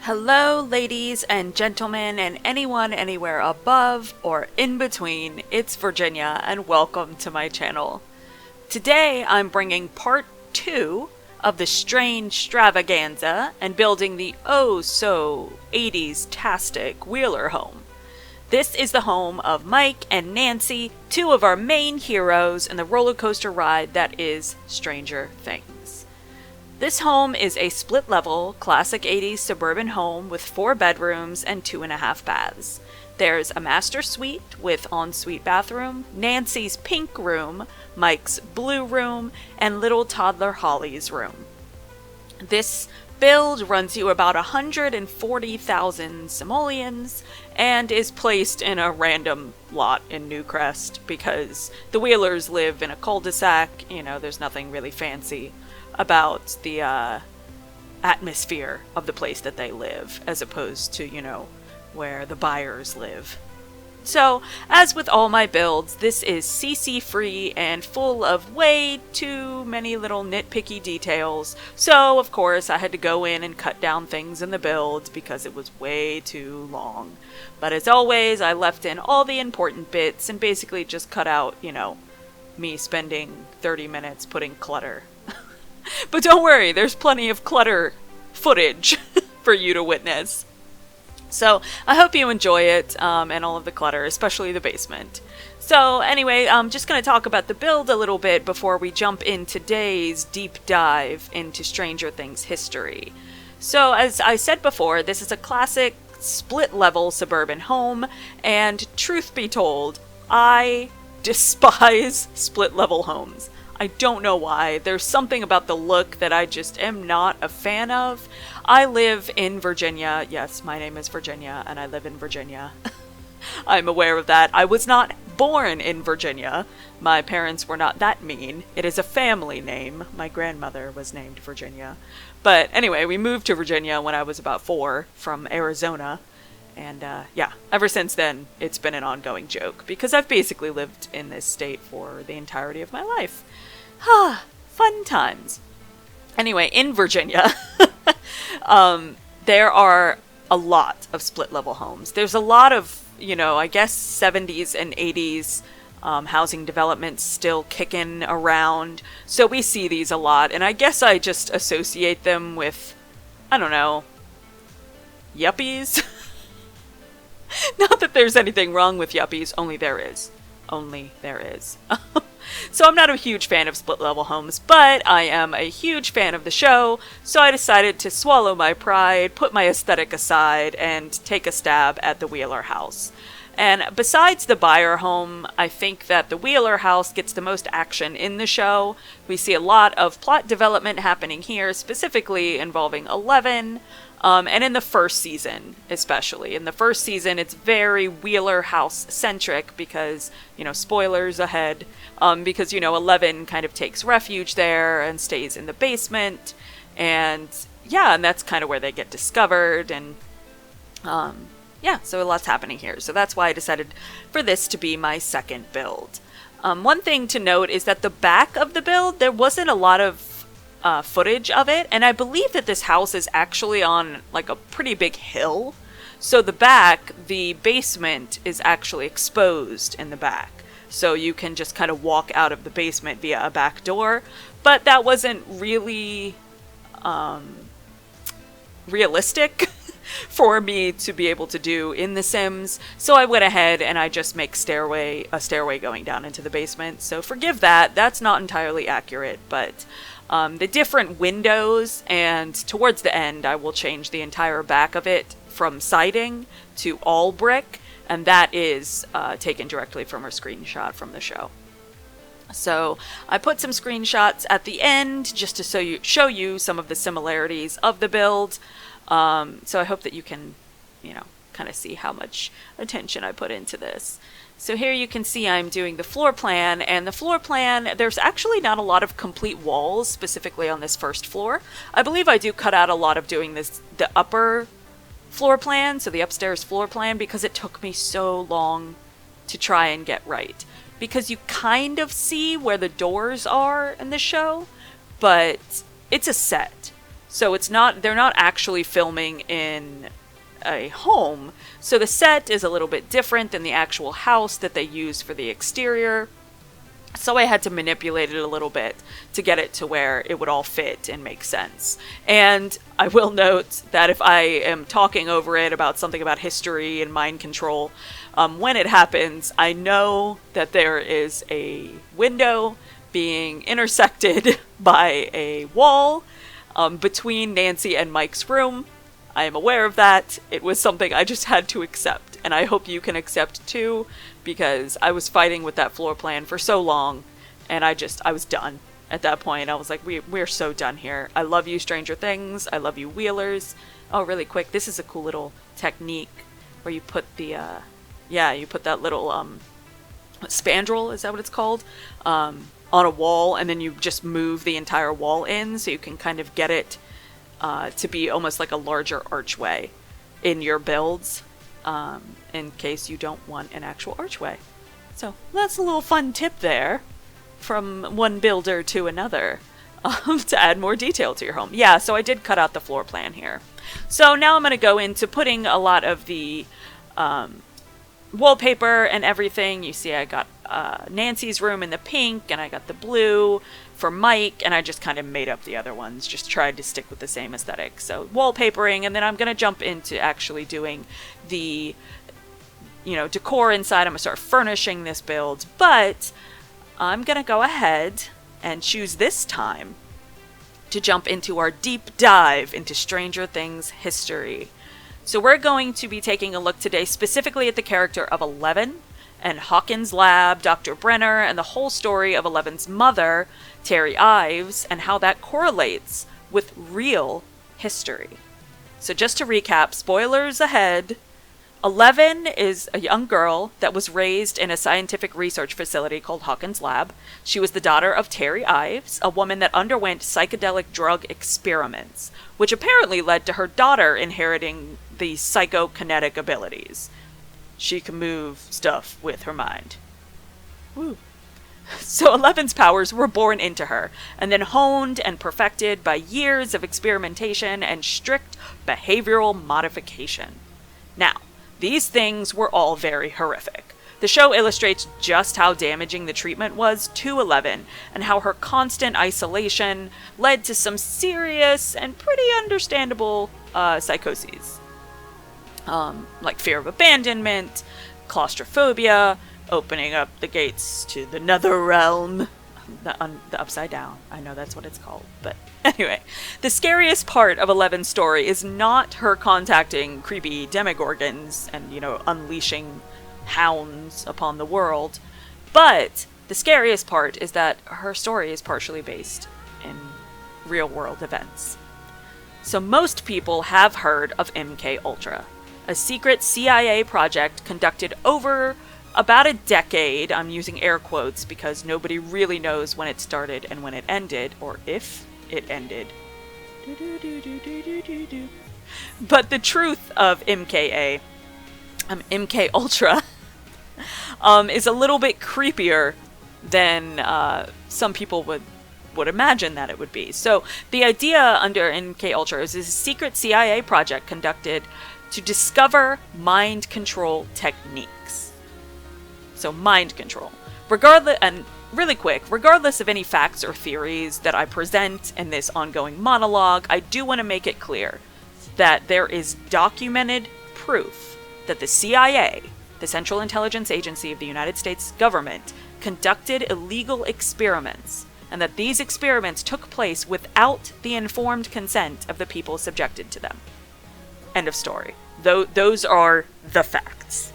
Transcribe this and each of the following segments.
Hello, ladies and gentlemen, and anyone anywhere above or in between. It's Virginia, and welcome to my channel. Today, I'm bringing part 2 of the Strange-stravaganza and building the oh-so 80s-tastic Wheeler home. This is the home of Mike and Nancy, two of our main heroes in the roller coaster ride that is Stranger Things. This home is a split-level, classic 80s suburban home with 4 bedrooms and 2.5 baths. There's a master suite with ensuite bathroom, Nancy's pink room, Mike's blue room, and little toddler Holly's room. This build runs you about 140,000 simoleons and is placed in a random lot in Newcrest because the Wheelers live in a cul-de-sac. There's nothing really fancy about the atmosphere of the place that they live, as opposed to, where the buyers live. So, as with all my builds, this is CC free and full of way too many little nitpicky details, so of course I had to go in and cut down things in the build because it was way too long. But as always, I left in all the important bits and basically just cut out, me spending 30 minutes putting clutter. But don't worry, there's plenty of clutter footage for you to witness. So I hope you enjoy it and all of the clutter, especially the basement. So anyway, I'm just going to talk about the build a little bit before we jump in today's deep dive into Stranger Things history. So as I said before, this is a classic split-level suburban home, and truth be told, I despise split-level homes. I don't know why. There's something about the look that I just am not a fan of. I live in Virginia. Yes, my name is Virginia, and I live in Virginia. I'm aware of that. I was not born in Virginia. My parents were not that mean. It is a family name. My grandmother was named Virginia. But anyway, we moved to Virginia when I was about 4 from Arizona. And ever since then, it's been an ongoing joke because I've basically lived in this state for the entirety of my life. Fun times. Anyway, in Virginia, there are a lot of split-level homes. There's a lot of, I guess 70s and 80s housing developments still kicking around. So we see these a lot, and I guess I just associate them with, I don't know, yuppies? Not that there's anything wrong with yuppies, only there is. Only there is. So I'm not a huge fan of split-level homes, but I am a huge fan of the show, so I decided to swallow my pride, put my aesthetic aside, and take a stab at the Wheeler house. And besides the Buyer home, I think that the Wheeler house gets the most action in the show. We see a lot of plot development happening here, specifically involving Eleven, and in the first season, especially. In the first season, it's very Wheeler house-centric because, spoilers ahead, because, Eleven kind of takes refuge there and stays in the basement, and that's kind of where they get discovered, and, so a lot's happening here. So that's why I decided for this to be my second build. One thing to note is that the back of the build, there wasn't a lot of footage of it, and I believe that this house is actually on like a pretty big hill, so the basement is actually exposed in the back, so you can just kind of walk out of the basement via a back door, but that wasn't really realistic for me to be able to do in The Sims, so I went ahead and I just make a stairway going down into the basement, so forgive that, that's not entirely accurate, but the different windows, and towards the end I will change the entire back of it from siding to all brick, and that is taken directly from a screenshot from the show. So I put some screenshots at the end just to show you some of the similarities of the build. So I hope that you can, kind of see how much attention I put into this. So here you can see I'm doing the floor plan, and the floor plan, there's actually not a lot of complete walls specifically on this first floor. I believe I do cut out a lot of doing the upper floor plan, so the upstairs floor plan, because it took me so long to try and get right. Because you kind of see where the doors are in the show, but it's a set. So they're not actually filming in a home. So the set is a little bit different than the actual house that they use for the exterior. So I had to manipulate it a little bit to get it to where it would all fit and make sense. And I will note that if I am talking over it about something about history and mind control, when it happens, I know that there is a window being intersected by a wall between Nancy and Mike's room. I am aware of that. It was something I just had to accept, and I hope you can accept too, because I was fighting with that floor plan for so long, and I was done at that point. I was like, we're so done here. I love you, Stranger Things. I love you, Wheelers. Oh, really quick, this is a cool little technique where you put the, you put that little, spandrel, is that what it's called? On a wall, and then you just move the entire wall in, so you can kind of get it to be almost like a larger archway in your builds, in case you don't want an actual archway. So that's a little fun tip there from one builder to another, to add more detail to your home. Yeah, so I did cut out the floor plan here. So now I'm going to go into putting a lot of the wallpaper and everything. You see I got Nancy's room in the pink, and I got the blue for Mike, and I just kind of made up the other ones, just tried to stick with the same aesthetic. So wallpapering, and then I'm going to jump into actually doing the, decor inside. I'm going to start furnishing this build, but I'm going to go ahead and choose this time to jump into our deep dive into Stranger Things history. So we're going to be taking a look today specifically at the character of Eleven, and Hawkins' lab, Dr. Brenner, and the whole story of Eleven's mother, Terry Ives, and how that correlates with real history. So just to recap, spoilers ahead, Eleven is a young girl that was raised in a scientific research facility called Hawkins' Lab. She was the daughter of Terry Ives, a woman that underwent psychedelic drug experiments, which apparently led to her daughter inheriting the psychokinetic abilities. She can move stuff with her mind. Woo. So Eleven's powers were born into her, and then honed and perfected by years of experimentation and strict behavioral modification. Now, these things were all very horrific. The show illustrates just how damaging the treatment was to Eleven, and how her constant isolation led to some serious and pretty understandable psychoses. Like fear of abandonment, claustrophobia, opening up the gates to the nether realm, the upside down. I know that's what it's called, but anyway. The scariest part of Eleven's story is not her contacting creepy demogorgons and, unleashing hounds upon the world, but the scariest part is that her story is partially based in real-world events. So most people have heard of MKUltra, a secret CIA project conducted over about a decade. I'm using air quotes because nobody really knows when it started and when it ended, or if it ended. But the truth of MKUltra, is a little bit creepier than some people would imagine that it would be. So the idea under MKUltra is a secret CIA project conducted to discover mind control techniques. So mind control. Regardless of any facts or theories that I present in this ongoing monologue, I do want to make it clear that there is documented proof that the CIA, the Central Intelligence Agency of the United States government, conducted illegal experiments, and that these experiments took place without the informed consent of the people subjected to them. End of story. Those are the facts.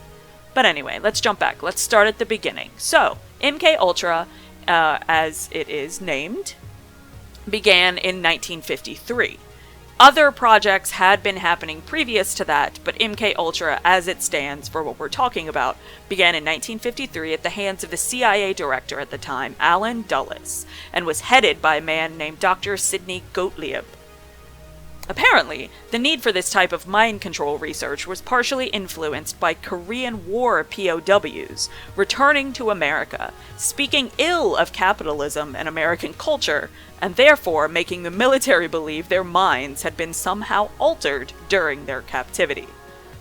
But anyway, let's jump back. Let's start at the beginning. So, MKUltra, as it is named, began in 1953. Other projects had been happening previous to that, but MKUltra, as it stands for what we're talking about, began in 1953 at the hands of the CIA director at the time, Alan Dulles, and was headed by a man named Dr. Sidney Gottlieb. Apparently, the need for this type of mind control research was partially influenced by Korean War POWs returning to America, speaking ill of capitalism and American culture, and therefore making the military believe their minds had been somehow altered during their captivity.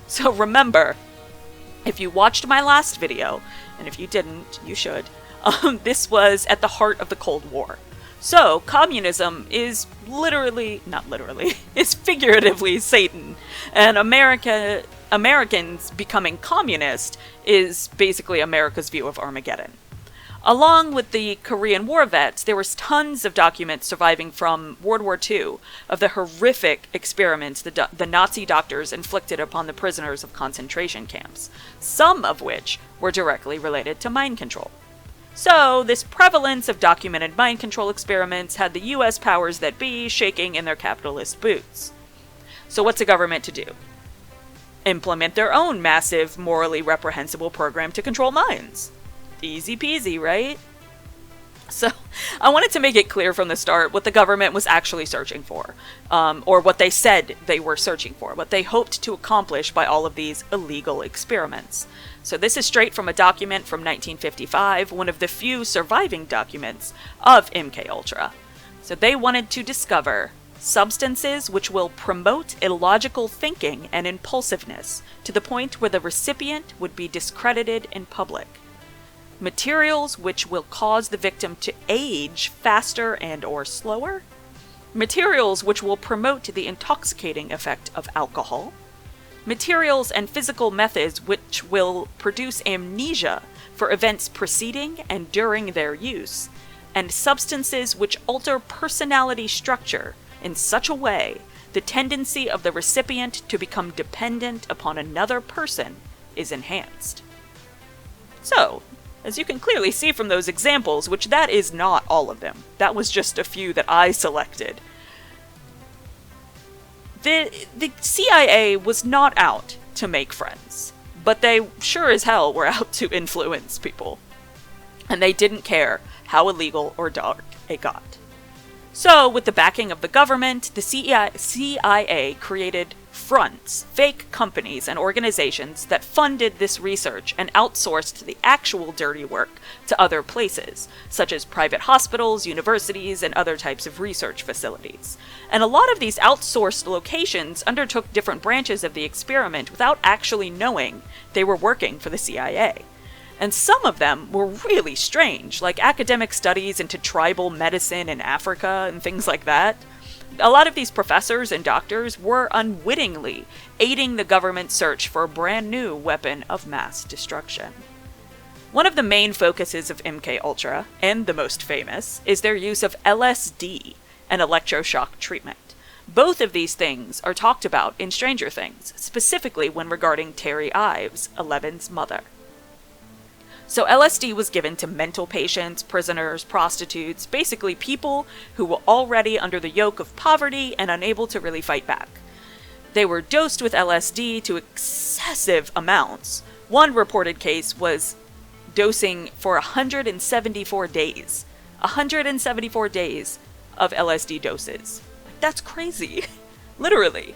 So remember, if you watched my last video, and if you didn't, you should, this was at the heart of the Cold War. So, communism is is figuratively Satan, and Americans becoming communist is basically America's view of Armageddon. Along with the Korean War vets, there was tons of documents surviving from World War II of the horrific experiments the Nazi doctors inflicted upon the prisoners of concentration camps, some of which were directly related to mind control. So, this prevalence of documented mind control experiments had the US powers that be shaking in their capitalist boots. So what's a government to do? Implement their own massive, morally reprehensible program to control minds. Easy peasy, right? So, I wanted to make it clear from the start what the government was actually searching for, or what they said they were searching for, what they hoped to accomplish by all of these illegal experiments. So this is straight from a document from 1955, one of the few surviving documents of MKUltra. So they wanted to discover substances which will promote illogical thinking and impulsiveness to the point where the recipient would be discredited in public. Materials which will cause the victim to age faster and/or slower. Materials which will promote the intoxicating effect of alcohol. Materials and physical methods which will produce amnesia for events preceding and during their use. And substances which alter personality structure in such a way the tendency of the recipient to become dependent upon another person is enhanced. So, as you can clearly see from those examples, which that is not all of them, that was just a few that I selected, the CIA was not out to make friends, but they sure as hell were out to influence people. And they didn't care how illegal or dark it got. So, with the backing of the government, the CIA created fronts, fake companies and organizations that funded this research and outsourced the actual dirty work to other places, such as private hospitals, universities, and other types of research facilities. And a lot of these outsourced locations undertook different branches of the experiment without actually knowing they were working for the CIA. And some of them were really strange, like academic studies into tribal medicine in Africa and things like that. A lot of these professors and doctors were unwittingly aiding the government's search for a brand new weapon of mass destruction. One of the main focuses of MKUltra, and the most famous, is their use of LSD and electroshock treatment. Both of these things are talked about in Stranger Things, specifically when regarding Terry Ives, Eleven's mother. So LSD was given to mental patients, prisoners, prostitutes, basically people who were already under the yoke of poverty and unable to really fight back. They were dosed with LSD to excessive amounts. One reported case was dosing for 174 days. 174 days of LSD doses. That's crazy. Literally.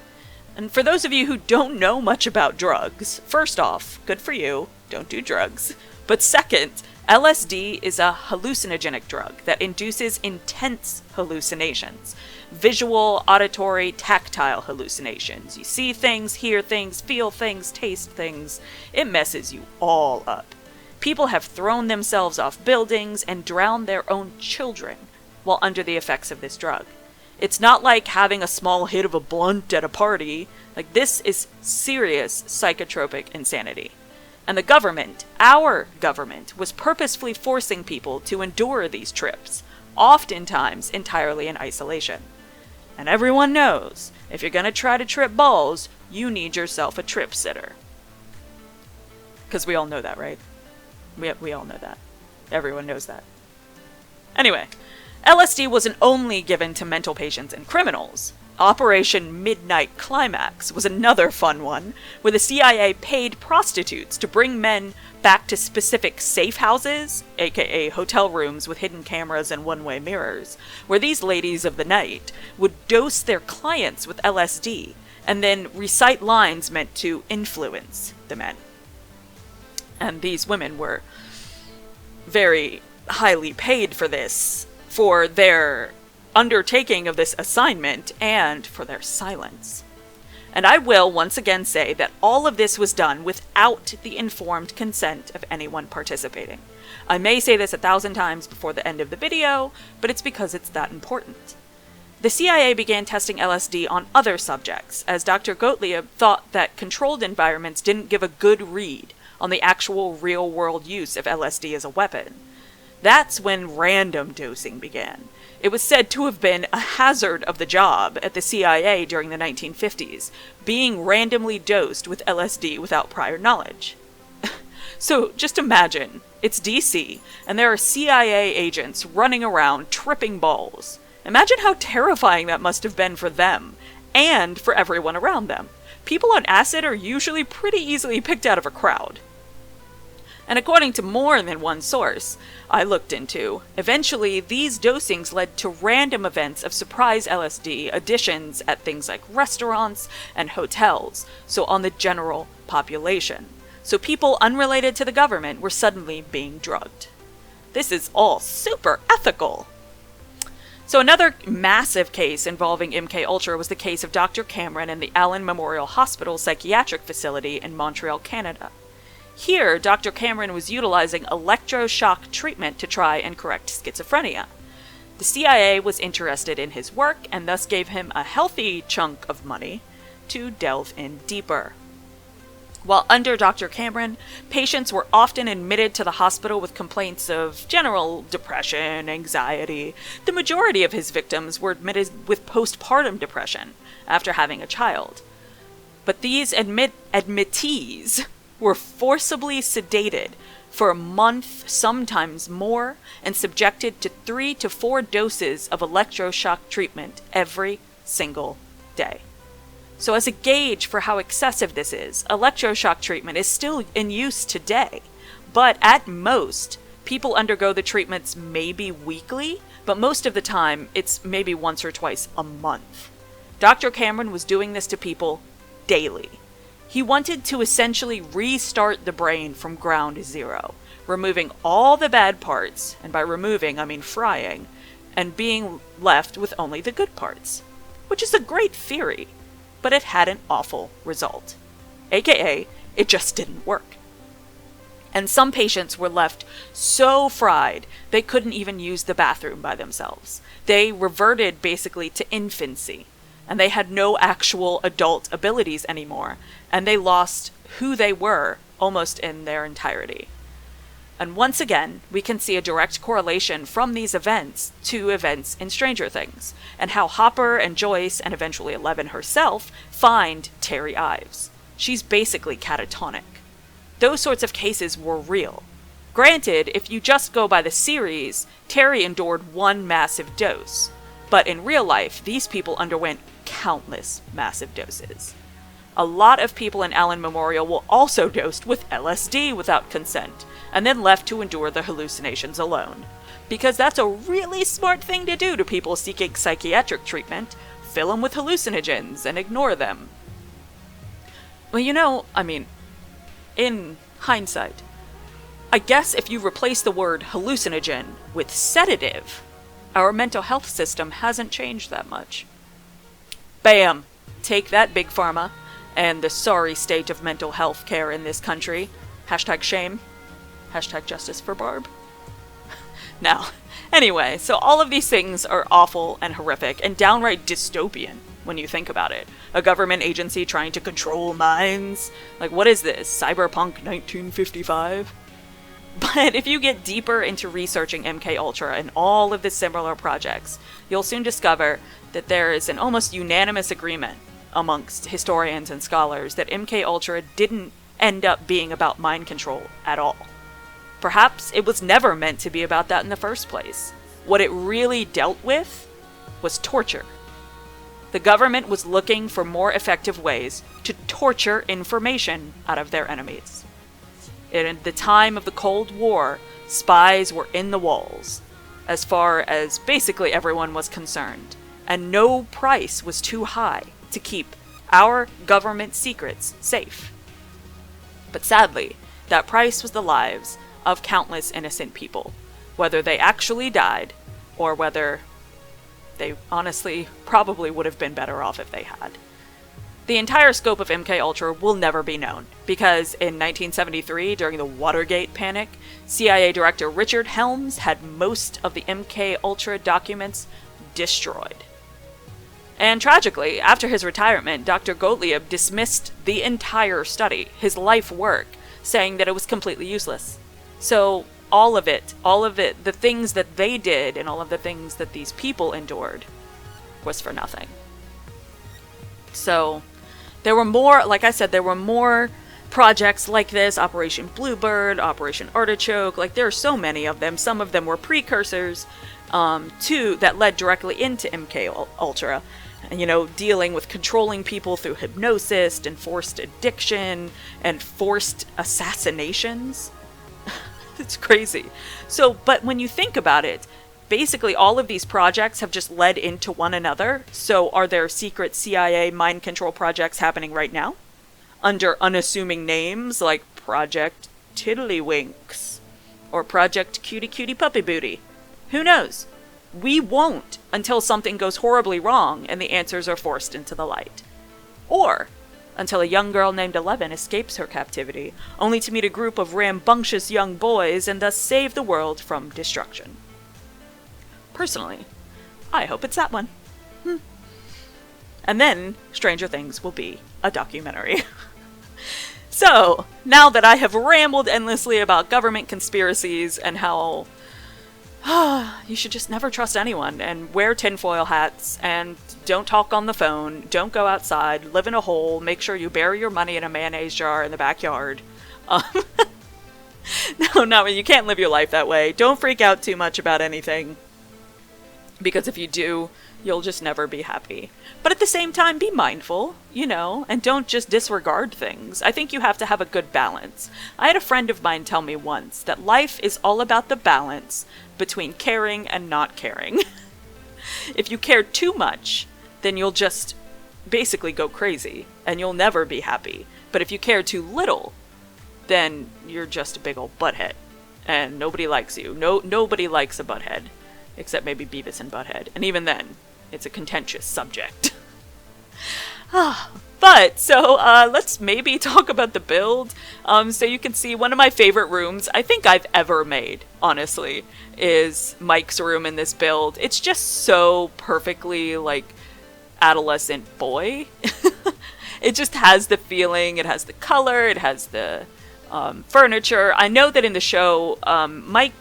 And for those of you who don't know much about drugs, first off, good for you, don't do drugs. But second, LSD is a hallucinogenic drug that induces intense hallucinations. Visual, auditory, tactile hallucinations. You see things, hear things, feel things, taste things. It messes you all up. People have thrown themselves off buildings and drowned their own children while under the effects of this drug. It's not like having a small hit of a blunt at a party. Like, this is serious psychotropic insanity. And the government, our government, was purposefully forcing people to endure these trips, oftentimes entirely in isolation. And everyone knows, if you're gonna try to trip balls, you need yourself a trip sitter. Because we all know that, right? We all know that. Everyone knows that. Anyway, LSD wasn't only given to mental patients and criminals. Operation Midnight Climax was another fun one, where the CIA paid prostitutes to bring men back to specific safe houses, aka hotel rooms with hidden cameras and one-way mirrors, where these ladies of the night would dose their clients with LSD and then recite lines meant to influence the men. And these women were very highly paid for this, for their undertaking of this assignment, and for their silence. And I will once again say that all of this was done without the informed consent of anyone participating. I may say this 1,000 times before the end of the video, but it's because it's that important. The CIA began testing LSD on other subjects, as Dr. Gottlieb thought that controlled environments didn't give a good read on the actual real-world use of LSD as a weapon. That's when random dosing began. It was said to have been a hazard of the job at the CIA during the 1950s, being randomly dosed with LSD without prior knowledge. So just imagine, it's DC, and there are CIA agents running around tripping balls. Imagine how terrifying that must have been for them, and for everyone around them. People on acid are usually pretty easily picked out of a crowd. And according to more than one source I looked into, eventually these dosings led to random events of surprise LSD additions at things like restaurants and hotels, so on the general population. So people unrelated to the government were suddenly being drugged. This is all super ethical. So another massive case involving MKUltra was the case of Dr. Cameron and the Allen Memorial Hospital Psychiatric Facility in Montreal, Canada. Here, Dr. Cameron was utilizing electroshock treatment to try and correct schizophrenia. The CIA was interested in his work and thus gave him a healthy chunk of money to delve in deeper. While under Dr. Cameron, patients were often admitted to the hospital with complaints of general depression, anxiety. The majority of his victims were admitted with postpartum depression after having a child. But these admittees were forcibly sedated for a month, sometimes more, and subjected to 3 to 4 doses of electroshock treatment every single day. So as a gauge for how excessive this is, electroshock treatment is still in use today, but at most, people undergo the treatments maybe weekly, but most of the time, it's maybe once or twice a month. Dr. Cameron was doing this to people daily. He wanted to essentially restart the brain from ground zero, removing all the bad parts, and by removing I mean frying, and being left with only the good parts. Which is a great theory, but it had an awful result. AKA, it just didn't work. And some patients were left so fried they couldn't even use the bathroom by themselves. They reverted basically to infancy, and they had no actual adult abilities anymore, and they lost who they were almost in their entirety. And once again, we can see a direct correlation from these events to events in Stranger Things, and how Hopper and Joyce, and eventually Eleven herself, find Terry Ives. She's basically catatonic. Those sorts of cases were real. Granted, if you just go by the series, Terry endured one massive dose, but in real life, these people underwent countless massive doses. A lot of people in Allen Memorial were also dosed with LSD without consent, and then left to endure the hallucinations alone. Because that's a really smart thing to do to people seeking psychiatric treatment. Fill them with hallucinogens and ignore them. Well, in hindsight, I guess if you replace the word hallucinogen with sedative, our mental health system hasn't changed that much. Bam! Take that, Big Pharma, and the sorry state of mental health care in this country. Hashtag shame. Hashtag justice for Barb. Now, anyway, so all of these things are awful and horrific and downright dystopian when you think about it. A government agency trying to control minds? Like, what is this? Cyberpunk 1955? But if you get deeper into researching MKUltra and all of the similar projects, you'll soon discover that there is an almost unanimous agreement amongst historians and scholars that MKUltra didn't end up being about mind control at all. Perhaps it was never meant to be about that in the first place. What it really dealt with was torture. The government was looking for more effective ways to torture information out of their enemies. In the time of the Cold War, spies were in the walls, as far as basically everyone was concerned, and no price was too high to keep our government secrets safe. But sadly, that price was the lives of countless innocent people, whether they actually died or whether they honestly probably would have been better off if they had. The entire scope of MKUltra will never be known, because in 1973, during the Watergate panic, CIA Director Richard Helms had most of the MKUltra documents destroyed. And tragically, after his retirement, Dr. Gottlieb dismissed the entire study, his life work, saying that it was completely useless. So all of it, the things that they did and all of the things that these people endured was for nothing. So there were more, like I said, there were more projects like this, Operation Bluebird, Operation Artichoke, like there are so many of them. Some of them were precursors that led directly into MKUltra. You know, dealing with controlling people through hypnosis and forced addiction and forced assassinations. It's crazy. So, but when you think about it, basically all of these projects have just led into one another. So are there secret CIA mind control projects happening right now? Under unassuming names like Project Tiddlywinks or Project Cutie Cutie Puppy Booty. Who knows? We won't until something goes horribly wrong and the answers are forced into the light. Or until a young girl named 11 escapes her captivity, only to meet a group of rambunctious young boys and thus save the world from destruction. Personally, I hope it's that one. And then Stranger Things will be a documentary. So, now that I have rambled endlessly about government conspiracies and how you should just never trust anyone, and wear tinfoil hats, and don't talk on the phone, don't go outside, live in a hole, make sure you bury your money in a mayonnaise jar in the backyard. No, you can't live your life that way. Don't freak out too much about anything, because if you do, you'll just never be happy. But at the same time, be mindful, and don't just disregard things. I think you have to have a good balance. I had a friend of mine tell me once that life is all about the balance between caring and not caring. If you care too much, then you'll just basically go crazy, and you'll never be happy. But if you care too little, then you're just a big old butthead, and nobody likes you. Nobody likes a butthead, except maybe Beavis and Butthead, and even then, it's a contentious subject. But, so, let's maybe talk about the build. So you can see one of my favorite rooms I think I've ever made, honestly, is Mike's room in this build. It's just so perfectly, adolescent boy. It just has the feeling, it has the color, it has the furniture. I know that in the show, Mike,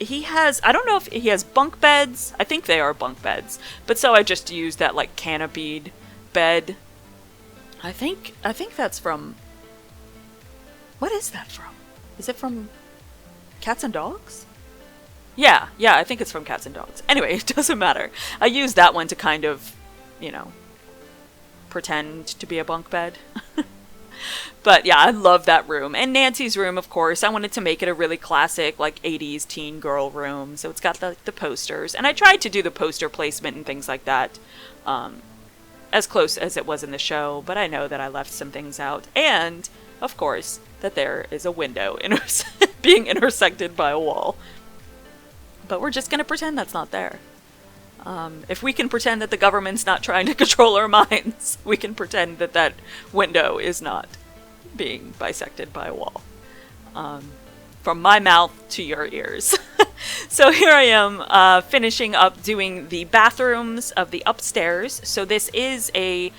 I don't know if he has bunk beds. I think they are bunk beds. But so I just used that, canopied bed. I think that's from... What is that from? Is it from Cats and Dogs? Yeah, I think it's from Cats and Dogs. Anyway, it doesn't matter. I used that one to kind of, pretend to be a bunk bed. But yeah, I love that room. And Nancy's room, of course, I wanted to make it a really classic, 80s teen girl room. So it's got the posters. And I tried to do the poster placement and things like that as close as it was in the show. But I know that I left some things out. And, of course, that there is a window being intersected by a wall. But we're just going to pretend that's not there. If we can pretend that the government's not trying to control our minds, we can pretend that that window is not being bisected by a wall. From my mouth to your ears. So here I am finishing up doing the bathrooms of the upstairs. So this is I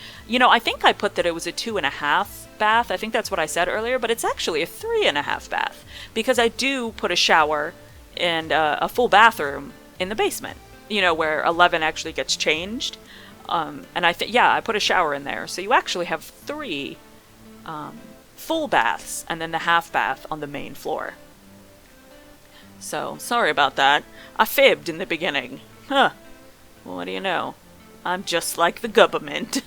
think I put that it was a 2.5 bath. I think that's what I said earlier, but it's actually a 3.5 bath. Because I do put a shower and a full bathroom in the basement. Where 11 actually gets changed. And I put a shower in there. So you actually have 3 full baths and then the half bath on the main floor. So, sorry about that. I fibbed in the beginning. Huh. Well, what do you know? I'm just like the government.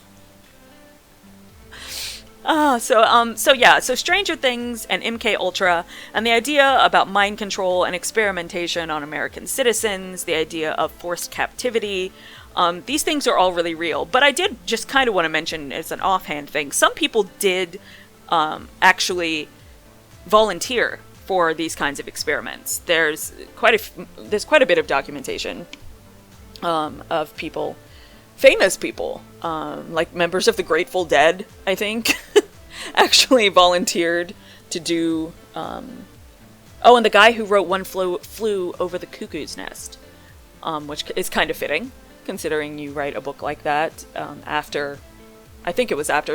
So Stranger Things and MKUltra, and the idea about mind control and experimentation on American citizens, the idea of forced captivity, these things are all really real. But I did just kind of want to mention as an offhand thing, some people did actually volunteer for these kinds of experiments. There's quite a bit of documentation of people, famous people, like members of the Grateful Dead, I think, actually volunteered to do. And the guy who wrote One Flew Over the Cuckoo's Nest, which is kind of fitting, considering you write a book like that after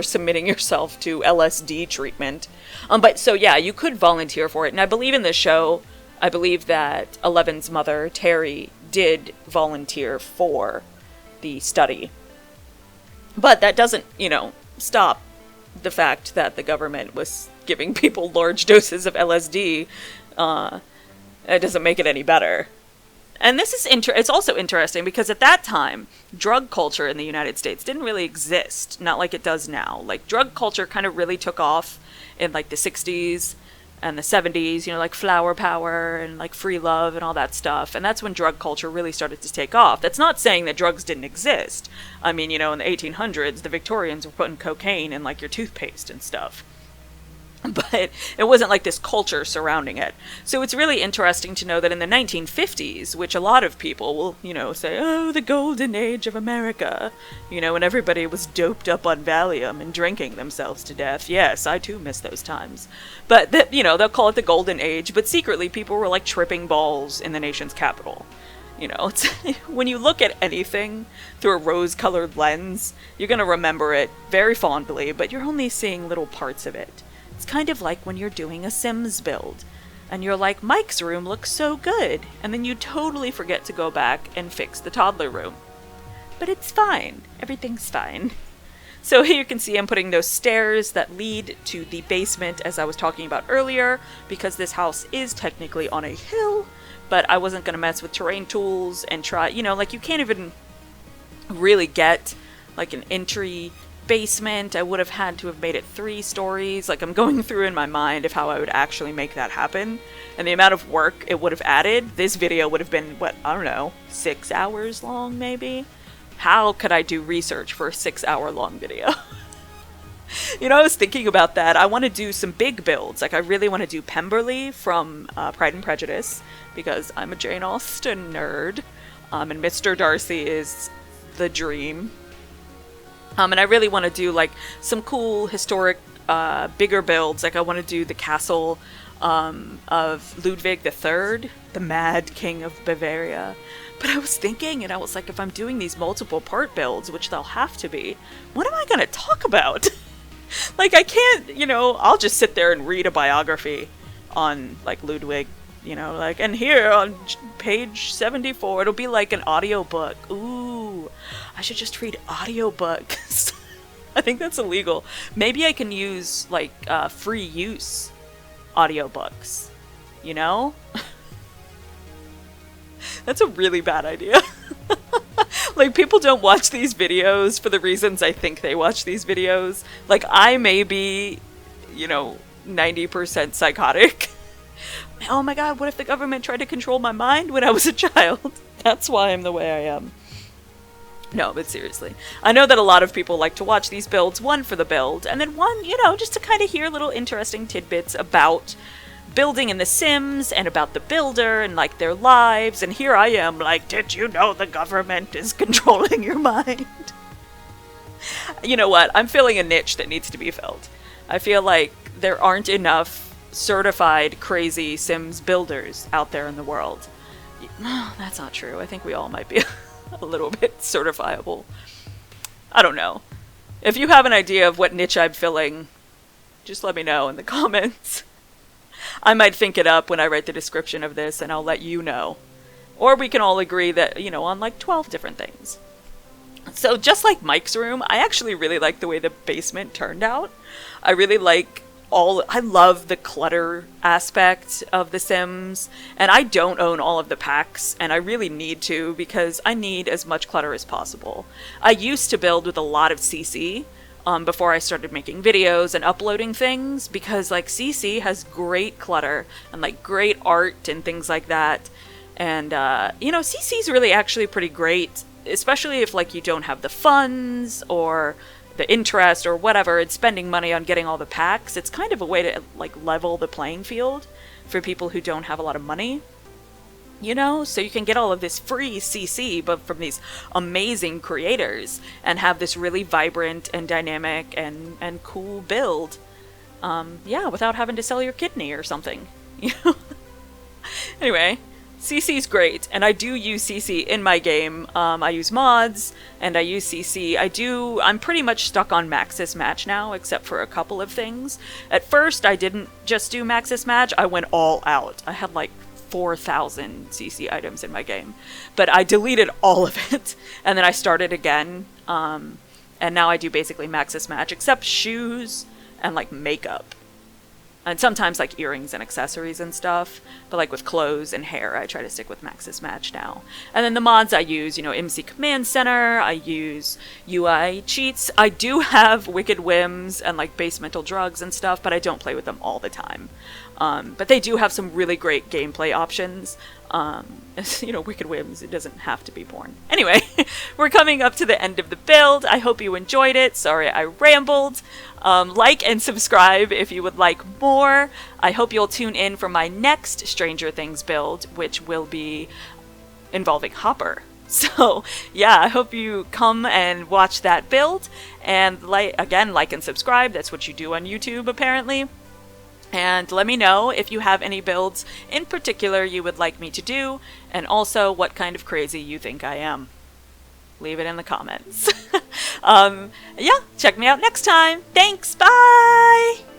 submitting yourself to LSD treatment. But so yeah, you could volunteer for it. And I believe in this show, I believe that Eleven's mother, Terry, did volunteer for the study. But that doesn't, stop the fact that the government was giving people large doses of LSD. It doesn't make it any better. And this is it's also interesting because at that time, drug culture in the United States didn't really exist, not like it does now. Like, drug culture kind of really took off in, like, the 60s and the 70s, like flower power and, like, free love and all that stuff. And that's when drug culture really started to take off. That's not saying that drugs didn't exist. I mean, in the 1800s, the Victorians were putting cocaine in, like, your toothpaste and stuff. But it wasn't like this culture surrounding it. So it's really interesting to know that in the 1950s, which a lot of people will, say, oh, the golden age of America, when everybody was doped up on Valium and drinking themselves to death. Yes, I too miss those times. But, they'll call it the golden age, but secretly people were like tripping balls in the nation's capital. It's, when you look at anything through a rose-colored lens, you're going to remember it very fondly, but you're only seeing little parts of it. It's kind of like when you're doing a Sims build, and you're like, Mike's room looks so good, and then you totally forget to go back and fix the toddler room. But it's fine. Everything's fine. So here you can see I'm putting those stairs that lead to the basement, as I was talking about earlier, because this house is technically on a hill, but I wasn't going to mess with terrain tools and try, you can't even really get, like, an entry basement. I would have had to have made it 3 stories. Like, I'm going through in my mind of how I would actually make that happen, and the amount of work it would have added. This video would have been, 6 hours long, maybe? How could I do research for a 6-hour long video? I was thinking about that. I want to do some big builds. Like, I really want to do Pemberley from Pride and Prejudice, because I'm a Jane Austen nerd, and Mr. Darcy is the dream. And I really want to do, like, some cool, historic, bigger builds. Like, I want to do the castle of Ludwig III, the Mad King of Bavaria. But I was thinking, and I was like, if I'm doing these multiple part builds, which they'll have to be, what am I going to talk about? Like, I can't, I'll just sit there and read a biography on, like, Ludwig, and here on page 74, it'll be like an audiobook. Ooh, I should just read audiobooks. I think that's illegal. Maybe I can use, like, free use audiobooks, That's a really bad idea. Like, people don't watch these videos for the reasons I think they watch these videos. Like, I may be, 90% psychotic. Oh my god, what if the government tried to control my mind when I was a child? That's why I'm the way I am. No, but seriously. I know that a lot of people like to watch these builds, one for the build, and then one, just to kind of hear little interesting tidbits about building in The Sims and about the builder and, like, their lives. And here I am, like, did you know the government is controlling your mind? You know what? I'm filling a niche that needs to be filled. I feel like there aren't enough certified crazy Sims builders out there in the world. That's not true. I think we all might be a little bit certifiable. I don't know. If you have an idea of what niche I'm filling, just let me know in the comments. I might think it up when I write the description of this, and I'll let you know. Or we can all agree that, on like 12 different things. So just like Mike's room, I actually really like the way the basement turned out. I really like I love the clutter aspect of The Sims, and I don't own all of the packs, and I really need to because I need as much clutter as possible. I used to build with a lot of CC before I started making videos and uploading things, because like CC has great clutter and like great art and things like that. And you know, CC is really actually pretty great, especially if like you don't have the funds or the interest or whatever in spending money on getting all the packs. It's kind of a way to like level the playing field for people who don't have a lot of money, you know, so you can get all of this free CC but from these amazing creators and have this really vibrant and dynamic and cool build, yeah, without having to sell your kidney or something, you know. Anyway, CC's great, and I do use CC in my game. I use mods, and I use CC. I'm pretty much stuck on Maxis Match now, except for a couple of things. At first, I didn't just do Maxis Match, I went all out. I had like 4,000 CC items in my game, but I deleted all of it, and then I started again, and now I do basically Maxis Match, except shoes and like makeup. And sometimes like earrings and accessories and stuff, but like with clothes and hair, I try to stick with Maxis Match now. And then the mods I use, you know, MC Command Center, I use UI cheats. I do have Wicked Whims and like basemental drugs and stuff, but I don't play with them all the time. But they do have some really great gameplay options. You know, Wicked Whims, it doesn't have to be porn. Anyway, we're coming up to the end of the build. I hope you enjoyed it. Sorry I rambled. Like and subscribe if you would like more. I hope you'll tune in for my next Stranger Things build, which will be involving Hopper. So yeah, I hope you come and watch that build. And like and subscribe. That's what you do on YouTube, apparently. And let me know if you have any builds in particular you would like me to do, and also what kind of crazy you think I am. Leave it in the comments. Yeah, check me out next time. Thanks, bye!